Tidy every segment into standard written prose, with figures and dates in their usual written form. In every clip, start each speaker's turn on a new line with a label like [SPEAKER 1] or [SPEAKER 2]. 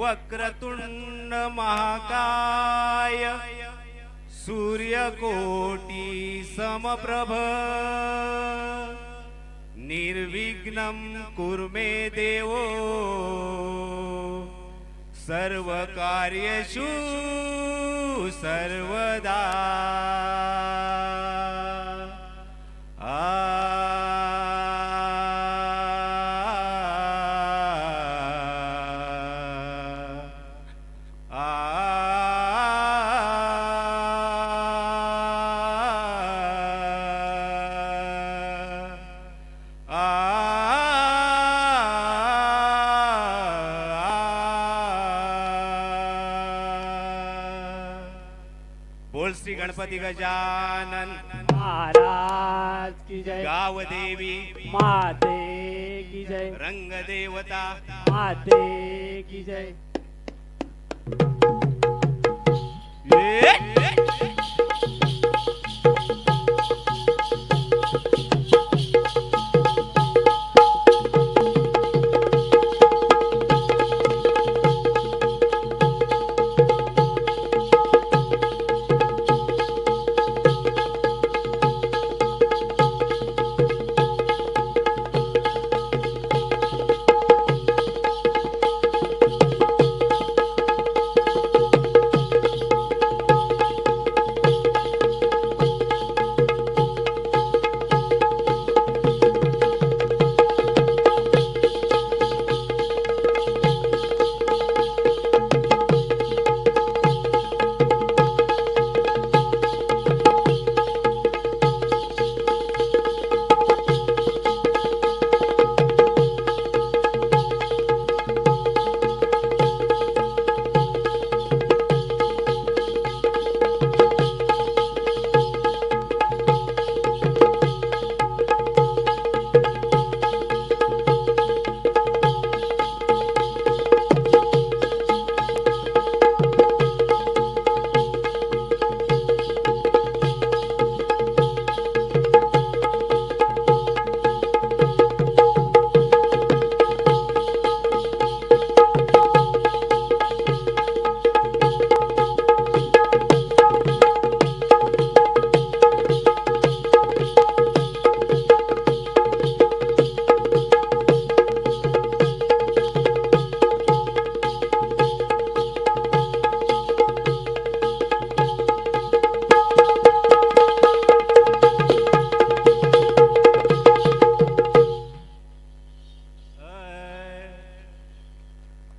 [SPEAKER 1] वक्रतुंड महाकाय सूर्यकोटि समप्रभ निर्विघ्नं कुरु मे देवो सर्वकार्येषु सर्वदा। बोल श्री गणपति गजानन
[SPEAKER 2] महाराज की जय।
[SPEAKER 1] गाव देवी
[SPEAKER 2] माते की जय।
[SPEAKER 1] रंग देवता
[SPEAKER 2] माते की जय।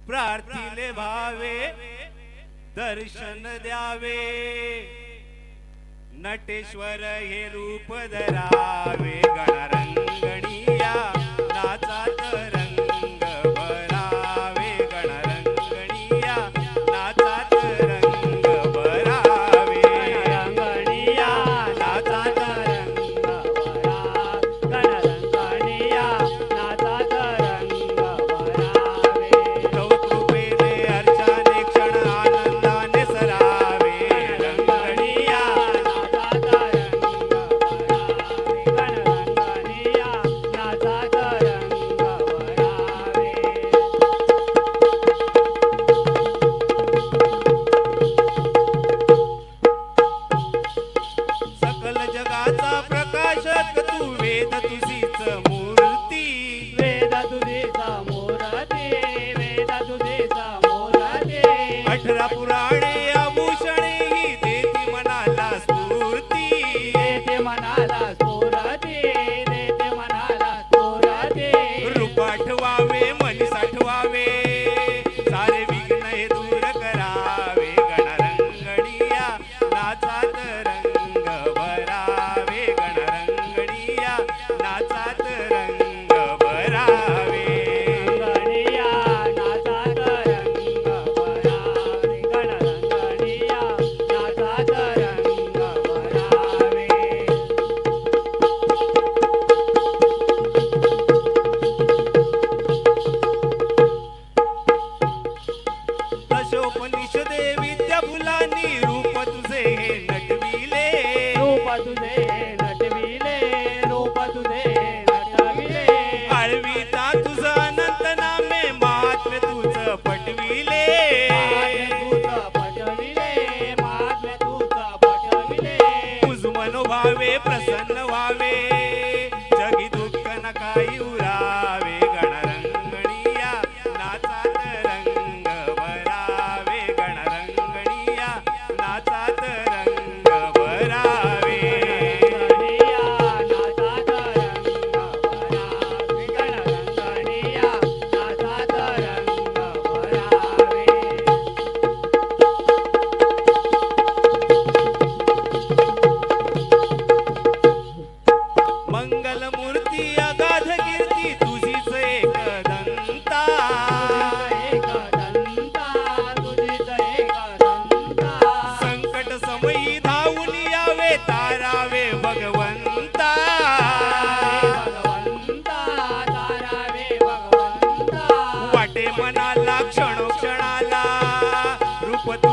[SPEAKER 1] प्रार्थिले भावे दर्शन द्यावे नटेश्वर हे रूप धरावे गणरंगणिया नाचात रंग भरावे गणरंगणिया नाचात रंग भरावे
[SPEAKER 2] रंगणिया नाचात रंग भरावे गणरंगणिया नाचात रंग भरावे
[SPEAKER 1] तव कृपेने अर्चाने क्षण आनंदाने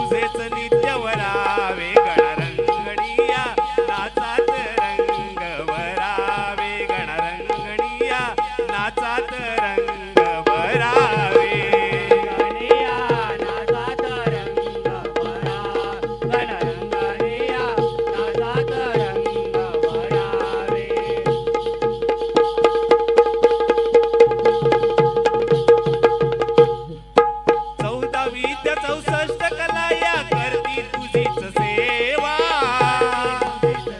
[SPEAKER 1] तुझेच नित्य वरावे गणरंगणीया नाचात रंग भरावे गणरंगणीया नाचात रंग भरावे
[SPEAKER 2] गणिया नाचात रंग भरा गणरंगणिया नाचात रंग भरावे
[SPEAKER 1] चौदा विद्या 64 कला या करती तुझीच सेवा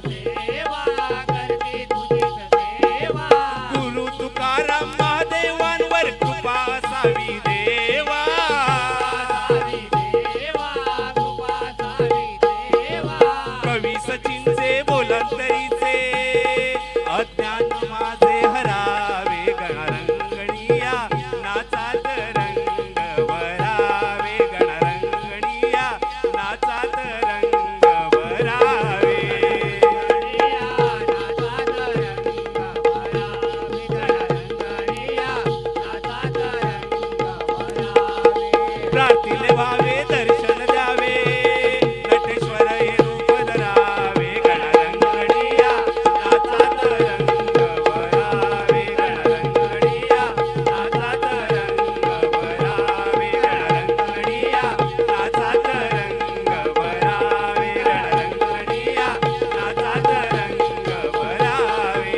[SPEAKER 2] सेवा करते तुझीच सेवा
[SPEAKER 1] गुरु तुकाराम महादेवांवर कृपा असावी देवा
[SPEAKER 2] सावी देवा कृपा सावी देवा
[SPEAKER 1] कवी सचिनचे बोलांतरीचे अज्ञान माझे हरावे गणरंगणीया नाचात रंग भरावे गणरंगणीया नाचात रंग भरावे
[SPEAKER 2] गणिया नाचात रंग भरावे गणरंगणिया नाचात रंग भरावे
[SPEAKER 1] प्रार्थीले व्हावे दर्शन द्यावे नटेश्वर हे रूप धरावे गणरंगणीया नाचात रंग भरावे गणरंगणीया नाचात रंग भरावे गणरंगणीया नाचात रंग भरावे गणरंगणीया नाचात रंग भरावे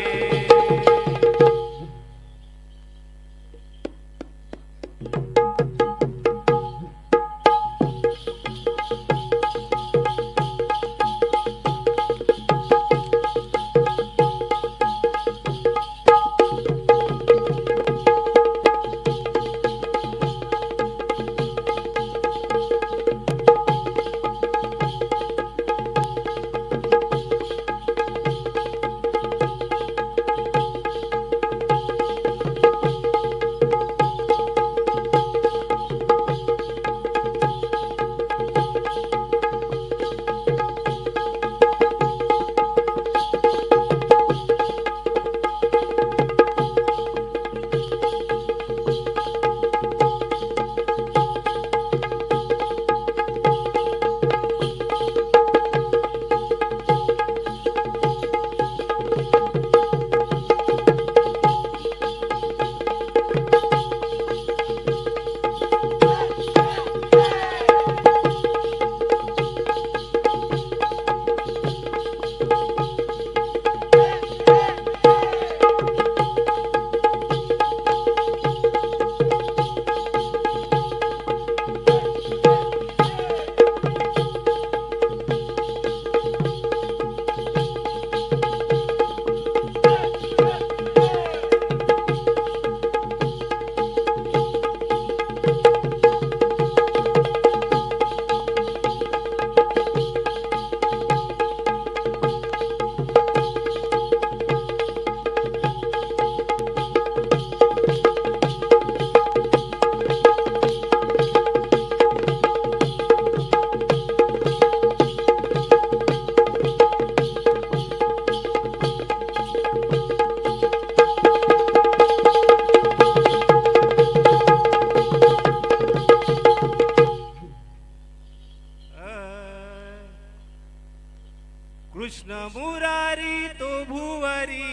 [SPEAKER 1] कृष्ण मुरारी तो भुवरी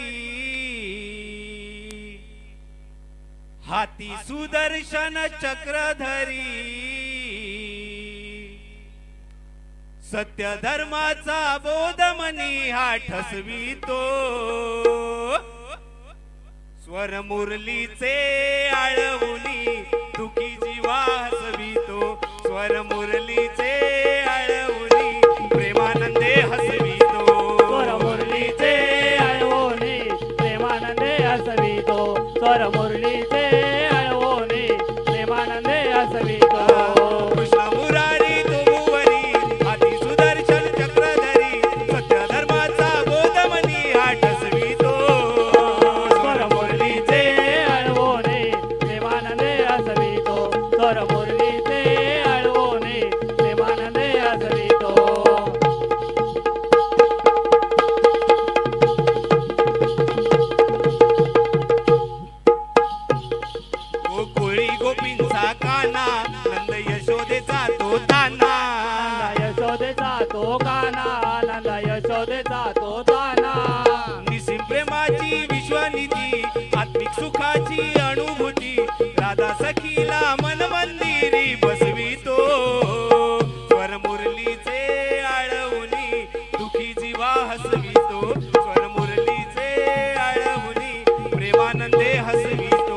[SPEAKER 1] हाती सुदर्शन चक्रधरी सत्य धर्माचा बोध मनी हा ठसवितो स्वर मुरलीचे आळवुनी दुखी जीवा हसवितो स्वर मुरलीचे आळवुनी प्रेमानंदे हसवितो
[SPEAKER 2] स्वर मुरलीचे आळवोने प्रेमानंदे हसवितो स्वर मुरलीचे आळवोने प्रेमानंदे हसवितो
[SPEAKER 1] कृष्ण मुरारी तो भुवरी हाती सुदर्शन चक्रधरी सत्य धर्माचा बोध मनी हा ठसवितो
[SPEAKER 2] स्वर मुरलीचे आळवोने प्रेमानंदे हसवितो स्वर मुरलीचे आळवोने तो काना नंद यशोदेचा तो ताना
[SPEAKER 1] निसीम प्रेमाची विश्वनिधी आत्मिक सुखाची अनुभूती राधा सखीला मन मंदिरी बसवितो स्वर मुरलीचे आळवणी दुखी जीवा हसवितो स्वर मुरलीचे आळवणी प्रेमानंदे हसवितो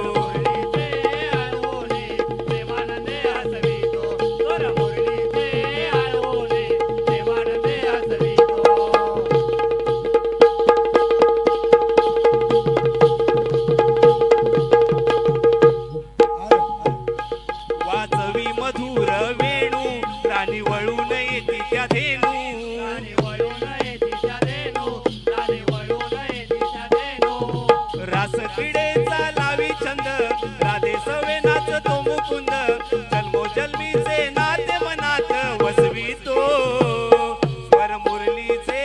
[SPEAKER 2] मुरलीचे आळवणे प्रेमानंदे हसवितो स्वर मुरलीचे आळवणे प्रेमानंदे हसवितो
[SPEAKER 1] वाजवी मधुर वेणू राणी वळून येती त्या धेनू
[SPEAKER 2] राणी वळून येती त्या धेनू राणी वळून येती त्या धेनू
[SPEAKER 1] रास क्रीडेचा लावी छंद राधे सवे नाच तो मुकुंद जन्मोजन्मीचे नाते मनात वसवितो स्वर मुरलीचे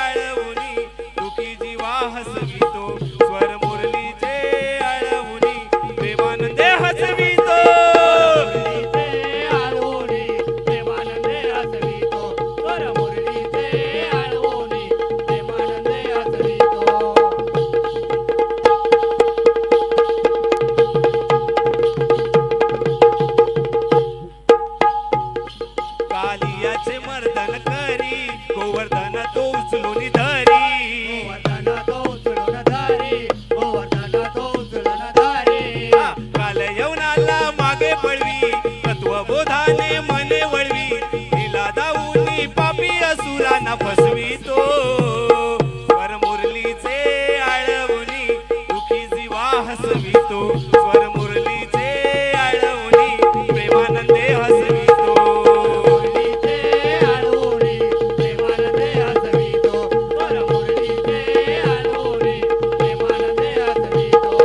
[SPEAKER 1] आळवणी दुखी जीवा हसवितो स्वर मुरलीचे आळवणी प्रेमानंदे हसवितो
[SPEAKER 2] मुरलीचे आळवणे प्रेमानंदे हसवितो स्वर मुरलीचे आळवणे प्रेमानंदे हसवितो
[SPEAKER 1] कालियाचे मर्दन करी गोवर्धन तो उचलून धरी
[SPEAKER 2] गोवर्धन तो उचलून धारी गोवर्धन तो उचलून धारी
[SPEAKER 1] काल यवनाला मागे पळवी तत्वबोधाने मने वळवी तिला दाऊनी पापी असुरांना फसवितो स्वर मुरलीचे आळवणी दुखी जीवा हसवितो स्वर मुरलीचे आळवणी प्रेमानंदे हसवितो
[SPEAKER 2] मुरलीचे आळवणे प्रेमानंदे हसवितो स्वर मुरलीचे आळवणे प्रेमानंदे हसवितो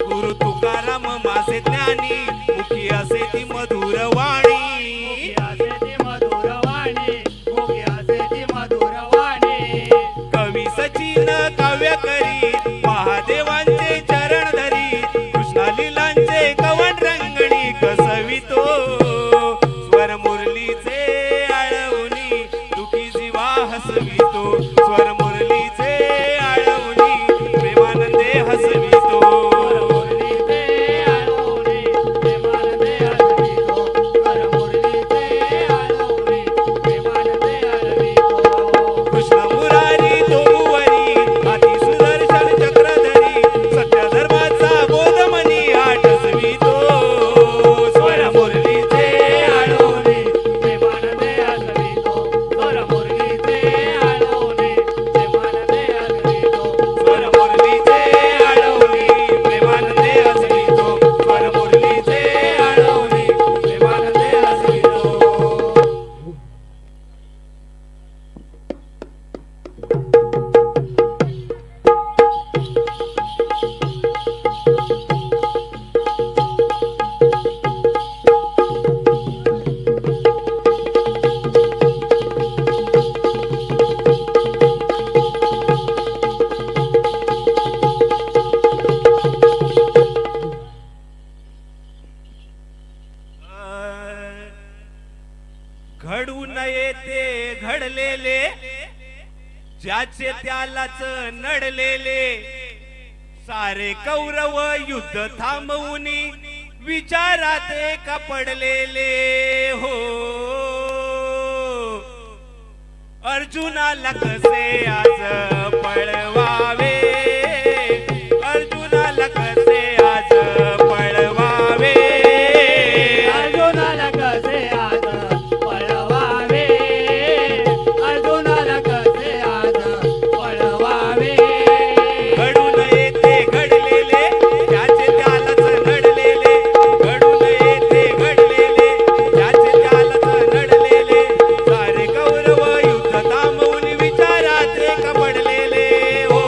[SPEAKER 1] गुरु तुकाराम माझे ज्ञानी मुखी असे ती मधुर वाणी
[SPEAKER 2] असे ती मधुर वाणी मुखी असे ती मधुर वाणी
[SPEAKER 1] कवी सचिन काव्य करी महादेवांचे चरण धरी कृष्णा लीलांचे कवन रंगणी कसवितो स्वर मुरलीचे आळवणी दुखी जीवा हसवितो स्वर मुरलीचे आळवणी प्रेमानंदे हसवितो
[SPEAKER 2] मुरलीचे आळवणे प्रेमानंदे हसवितो स्वर मुरलीचे आळवणे प्रेमानंदे हसवितो
[SPEAKER 1] कृष्ण मुरारी तोमुवरी हाती सुदर्शन चक्रधरी सत्य धर्माचा बोधमनी आठसवितो स्वर मुरलीचे
[SPEAKER 2] आळवणे प्रेमानंदे हसवितो स्वर मुरलीचे आळवणे प्रेमानंदे हसवितो
[SPEAKER 1] स्वर मुरलीचे आळवणी प्रेमानंदे हसवितो स्वर मुरलीचे आळवणी प्रेमानंदे हसवितो घडू नये ते घडलेले ज्याचे त्यालाच नडलेले सारे कौरव युद्ध थांबवून विचारात का पडलेले हो अर्जुनाला कसे आज पळवावे अर्जुनाला कसे आज पळवावे
[SPEAKER 2] अर्जुनाला कसे आज पळवावे अर्जुनाला कसे आज पळवावे
[SPEAKER 1] घडू नये ते घडलेले ज्याचे त्यालाच नडलेले घडू नये ते घडलेले ज्याचे त्यालाच नडलेले सारे कौरव युद्ध थांबवून विचारात रे का पडलेले हो